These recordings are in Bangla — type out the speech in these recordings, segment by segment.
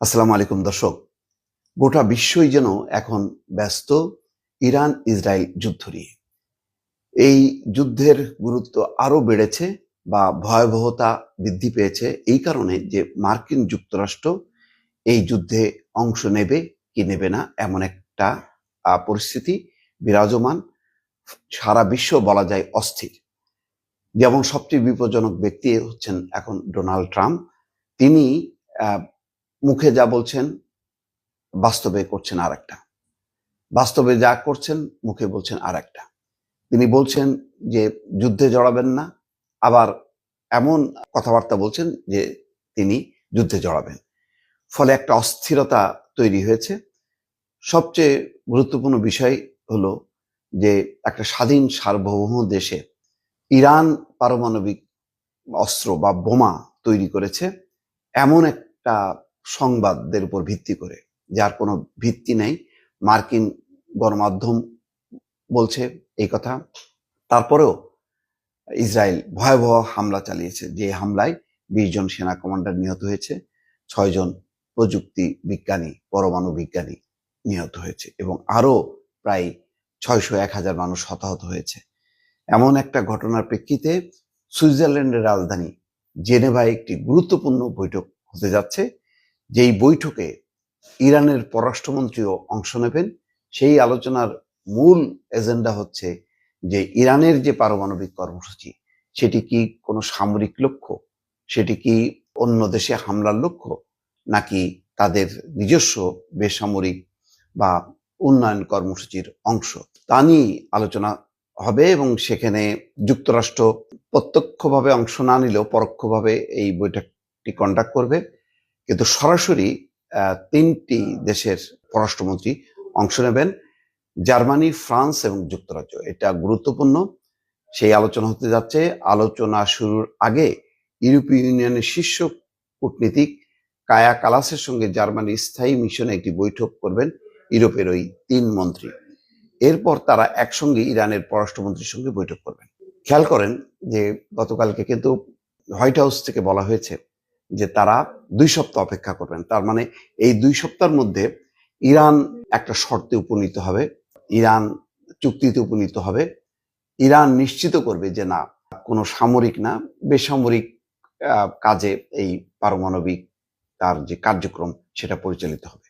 আসসালামু আলাইকুম দর্শক। গোটা বিশ্বই যেন এখন ব্যস্ত ইরান ইসরায়েল যুদ্ধ নিয়ে। এই যুদ্ধের গুরুত্ব আরো বেড়েছে বা ভয়াবহতা বৃদ্ধি পেয়েছে এই কারণে যে মার্কিন যুক্তরাষ্ট্র এই যুদ্ধে অংশ নেবে কি নেবে না এমন একটা পরিস্থিতি বিরাজমান। সারা বিশ্ব বলা যায় অস্থির। যেমন সবচেয়ে বিপজ্জনক ব্যক্তি হচ্ছেন এখন ডোনাল্ড ট্রাম্প। তিনি মুখে যা বলছেন বাস্তবে করছেন আর একটা, বাস্তবে যা করছেন মুখে বলছেন আর একটা। তিনি বলছেন যে যুদ্ধে জড়াবেন না, আবার এমন কথাবার্তা বলছেন যে তিনি যুদ্ধে জড়াবেন। ফলে একটা অস্থিরতা তৈরি হয়েছে। সবচেয়ে গুরুত্বপূর্ণ বিষয় হলো যে একটা স্বাধীন সার্বভৌম দেশে ইরান পারমাণবিক অস্ত্র বা বোমা তৈরি করেছে এমন একটা সংবাদের উপর ভিত্তি করে, যার কোনো ভিত্তি নেই। মার্কিন গণমাধ্যম বলছে এই কথা। তারপরেও ইসরায়েল ভয়াবহ হামলা চালিয়েছে, যে হামলায় 20 জন সেনা কমান্ডার নিহত হয়েছে, 6 জন প্রযুক্তি বিজ্ঞানী পরমাণু বিজ্ঞানী নিহত হয়েছে এবং আরো প্রায় 600-1000 মানুষ হতাহত হয়েছে। এমন একটা ঘটনার প্রেক্ষিতে সুইজারল্যান্ডের রাজধানী জেনেভায় একটি গুরুত্বপূর্ণ বৈঠক হতে যাচ্ছে, যেই বৈঠকে ইরানের পররাষ্ট্রমন্ত্রীও অংশ নেবেন। সেই আলোচনার মূল এজেন্ডা হচ্ছে যে ইরানের যে পারমাণবিক কর্মসূচি সেটি কি কোনো সামরিক লক্ষ্য, সেটি কি অন্য দেশে হামলার লক্ষ্য, নাকি তাদের নিজস্ব বেসামরিক বা উন্নয়ন কর্মসূচির অংশ, তা নিয়ে আলোচনা হবে। এবং সেখানে যুক্তরাষ্ট্র প্রত্যক্ষভাবে অংশ না নিলেও পরোক্ষভাবে এই বৈঠকটি কন্ডাক্ট করবে, কিন্তু সরাসরি 3টি দেশের পররাষ্ট্রমন্ত্রী অংশ নেবেন, জার্মানি, ফ্রান্স এবং যুক্তরাজ্য। এটা গুরুত্বপূর্ণ। সেই আলোচনা হতে যাচ্ছে। আলোচনা শুরুর আগে ইউরোপীয় ইউনিয়নের শীর্ষ কূটনীতিক কায়া কালাসের সঙ্গে জার্মানির স্থায়ী মিশনে একটি বৈঠক করবেন ইউরোপের ওই 3 মন্ত্রী। এরপর তারা একসঙ্গে ইরানের পররাষ্ট্রমন্ত্রীর সঙ্গে বৈঠক করবেন। খেয়াল করেন যে গতকালকে কিন্তু হোয়াইট হাউস থেকে বলা হয়েছে যে তারা 2 সপ্তাহ অপেক্ষা করবেন। তার মানে এই 2 সপ্তাহের মধ্যে ইরান একটা শর্তে উপনীত হবে, ইরান চুক্তিতে উপনীত হবে। ইরান নিশ্চিত করবে যে না, কোনো সামরিক না, বেসামরিক কাজে এই পারমাণবিক তার যে কার্যক্রম সেটা পরিচালিত হবে।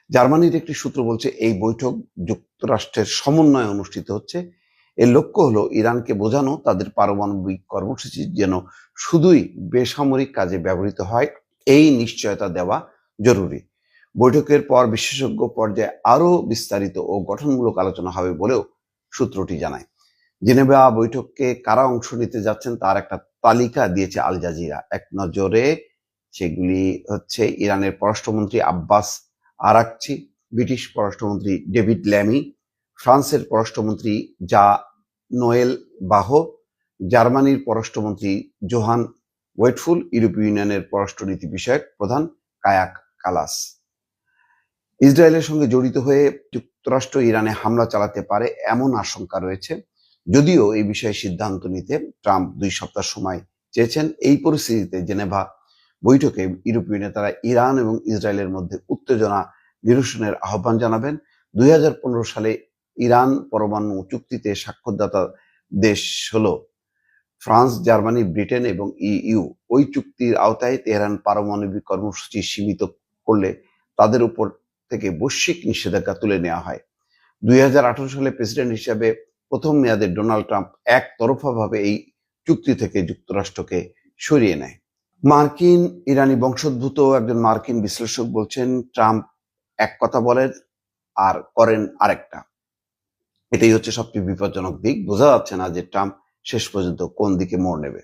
জার্মানির একটি সূত্র বলছে এই বৈঠক যুক্তরাষ্ট্রের সমন্বয়ে অনুষ্ঠিত হচ্ছে। এর লক্ষ্য হলো ইরানকে বোঝানো তাদের পারমাণবিক কর্মসূচি যেন শুধুই বেসামরিক কাজে ব্যবহৃত হয়, এই নিশ্চয়তা দেওয়া জরুরি। বৈঠকের পর বিশেষজ্ঞ পর্যায়ে আরো বিস্তারিত ও গঠনমূলক আলোচনা হবে বলেও সূত্রটি জানায়। জেনেভা বৈঠকে কারা অংশ নিতে যাচ্ছেন তার একটা তালিকা দিয়েছে আল জাজিরা। এক নজরে সেগুলি হচ্ছে ইরানের পররাষ্ট্রমন্ত্রী আব্বাস আরাকচি, ব্রিটিশ পররাষ্ট্রমন্ত্রী ডেভিড ল্যামি, ফ্রান্সের পররাষ্ট্রমন্ত্রী জা নোয়েল বাহো, জার্মানির পররাষ্ট্রমন্ত্রী জোহান ওয়েটফুল, ইউরোপীয় ইউনিয়নের পররাষ্ট্রনীতি বিষয়ক প্রধান কায়া কালাস। ইসরায়েলের সঙ্গে জড়িত হয়ে যুক্তরাষ্ট্র ইরানে হামলা চালাতে পারে এমন আশঙ্কা রয়েছে। যদিও এই বিষয়ে সিদ্ধান্ত নিতে ট্রাম্প 2 সপ্তাহ সময় চেয়েছেন। এই পরিস্থিতিতে জেনেভা বৈঠকে ইউরোপীয় নেতারা ইরান এবং ইসরায়েলের মধ্যে উত্তেজনা নিরসনের আহ্বান জানাবেন। 2015 সালে ইরান পরমাণু চুক্তিতে স্বাক্ষরদাতা দেশ হলো ফ্রান্স, জার্মানি, ব্রিটেন এবং ইইউ। ওই চুক্তির আওতায় তেহরান পারমাণবিক কর্মসূচি সীমিত করলে তাদের উপর থেকে বৈশ্বিক নিষেধাজ্ঞা তুলে নেওয়া হয়। 2018 সালে প্রেসিডেন্ট হিসেবে প্রথম মেয়াদে ডোনাল্ড ট্রাম্প একতরফাভাবে এই চুক্তি থেকে যুক্তরাষ্ট্রকে সরিয়ে নেয়। মার্কিন ইরানি বংশোদ্ভূত একজন মার্কিন বিশ্লেষক বলছেন ট্রাম্প এক কথা বলেন আর করেন আরেকটা। এটাই হচ্ছে সবচেয়ে বিপজ্জনক দিক। বোঝা যাচ্ছে না যে ট্রাম্প শেষ পর্যন্ত কোন দিকে মোড় নেবে।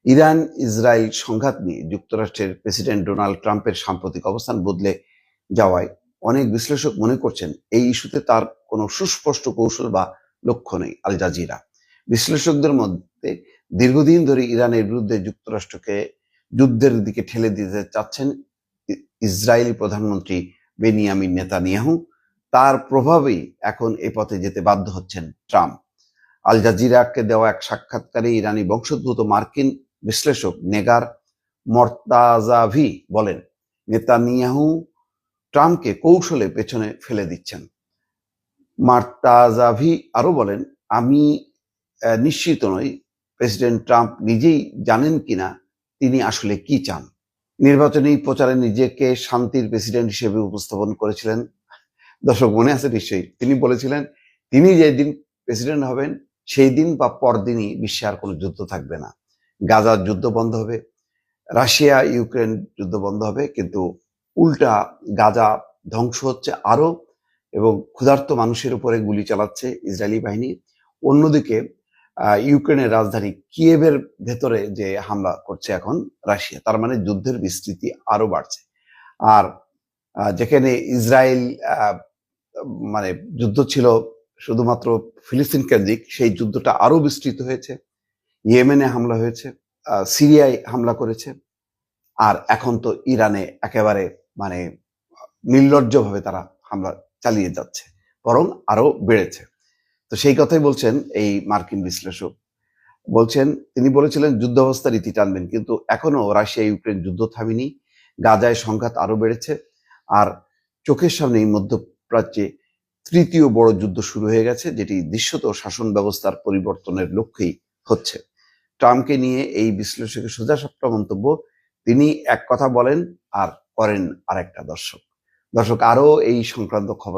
ইরান ইসরায়েল সংঘাত নিয়ে যুক্তরাষ্ট্রের প্রেসিডেন্ট ডোনাল্ড ট্রাম্পের সাম্প্রতিক অবস্থান বদলে যাওয়ায় অনেক বিশ্লেষক মনে করছেন এই ইস্যুতে তার কোনো সুস্পষ্ট কৌশল বা লক্ষ্য নেই। আল জাজিরা বিশ্লেষকদের মধ্যে দীর্ঘদিন ধরে ইরানের বিরুদ্ধে যুক্তরাষ্ট্রকে যুদ্ধের দিকে ঠেলে দিতে চাচ্ছেন ইসরায়েলি প্রধানমন্ত্রী বেনিয়ামিন নেতানিয়াহু। তার প্রভাবেই এখন এ পথে যেতে বাধ্য হচ্ছেন ট্রাম্প। আল জাজিরাকে দেওয়া এক সাক্ষাৎকারে ইরানি বংশোদ্ভূত মার্কিন বিশ্লেষক নেগার মর্তাজাভি বলেন, নেতানিয়াহু ট্রাম্পকে কৌশলে পেছনে ফেলে দিচ্ছেন। মার্তাজাভি আরো বলেন, আমি নিশ্চিত নই প্রেসিডেন্ট ট্রাম্প নিজেই জানেন কিনা তিনি আসলে কি চান। নির্বাচনী প্রচারে নিজেকে শান্তির প্রেসিডেন্ট হিসেবে উপস্থাপন করেছিলেন। দর্শক মনে আছে নিশ্চয়ই, তিনি বলেছিলেন তিনি যেদিন প্রেসিডেন্ট হবেন সেই দিন বা পরদিনই বিশ্বে আর কোনো যুদ্ধ থাকবে না, গাজার যুদ্ধ বন্ধ হবে, রাশিয়া ইউক্রেন যুদ্ধ বন্ধ হবে, কিন্তু উল্টা গাজা ধ্বংস হচ্ছে আরো এবং ক্ষুধার্ত মানুষের উপরে গুলি চালাচ্ছে ইসরায়েলি বাহিনী। অন্যদিকে ইউক্রেনের রাজধানী কিয়েভের ভেতরে যে হামলা করছে এখন রাশিয়া, তার মানে যুদ্ধের বিস্তৃতি আরো বাড়ছে। আর যেখানে ইসরায়েল মানে যুদ্ধ ছিল শুধুমাত্র ফিলিস্তিন কেন্দ্রিক, সেই যুদ্ধটা আরো বিস্তৃত হয়েছে। ইয়েমেনে হামলা হয়েছে, সিরিয়ায় হামলা করেছে, আর এখন তো ইরানে একেবারে মানে নির্লজ্জভাবে তারা হামলা চালিয়ে যাচ্ছে, বরং আরো বেড়েছে। তো সেই কথাই বলছেন এই মার্কিন বিশ্লেষক। তিনি বলেছিলেন যুদ্ধাবস্থার ইতি টানবেন, কিন্তু এখনো রাশিয়া ইউক্রেন যুদ্ধ থামেনি, গাজায় সংঘাত আরো বেড়েছে, আর চোখের সামনেই মধ্যপ্রাচ্যে তৃতীয় বড় যুদ্ধ শুরু হয়ে গেছে, যেটি দৃশ্যত শাসন ব্যবস্থার পরিবর্তনের লক্ষ্যেই হচ্ছে। ট্রাম্পকে নিয়ে এই বিশ্লেষকের সোজাসাপটা মন্তব্য, তিনি এক কথা বলেন আর করেন আরেকটা। দর্শক আরো এই সংক্রান্ত খবর